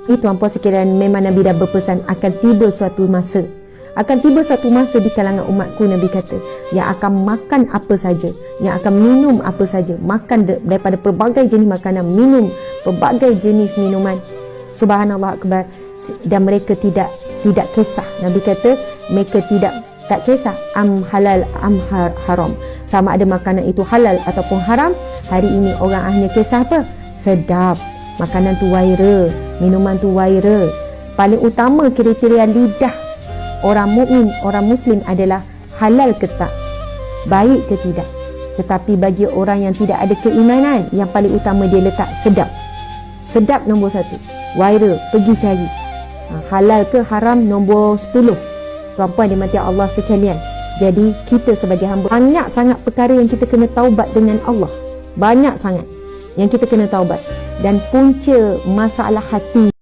Tuan-puan sekalian, memang Nabi dah berpesan akan tiba suatu masa. Akan tiba satu masa di kalangan umatku, Nabi kata, yang akan makan apa saja, yang akan minum apa saja, makan daripada pelbagai jenis makanan, minum pelbagai jenis minuman. Subhanallah akbar. Dan mereka tidak kisah. Nabi kata mereka tak kisah am halal am haram, sama ada makanan itu halal ataupun haram. Hari ini orang hanya kisah apa? Sedap, makanan tu waira, minuman tu waira. Paling utama kriteria lidah orang mukmin, orang muslim adalah halal ke tak, baik ke tidak. Tetapi bagi orang yang tidak ada keimanan, yang paling utama dia letak sedap. Sedap nombor 1, waira, pergi cari. Halal ke haram nombor 10. Tuan-puan dimati Allah sekalian. Jadi kita sebagai hamba, banyak sangat perkara yang kita kena taubat dengan Allah. Banyak sangat yang kita kena taubat. Dan punca masalah hati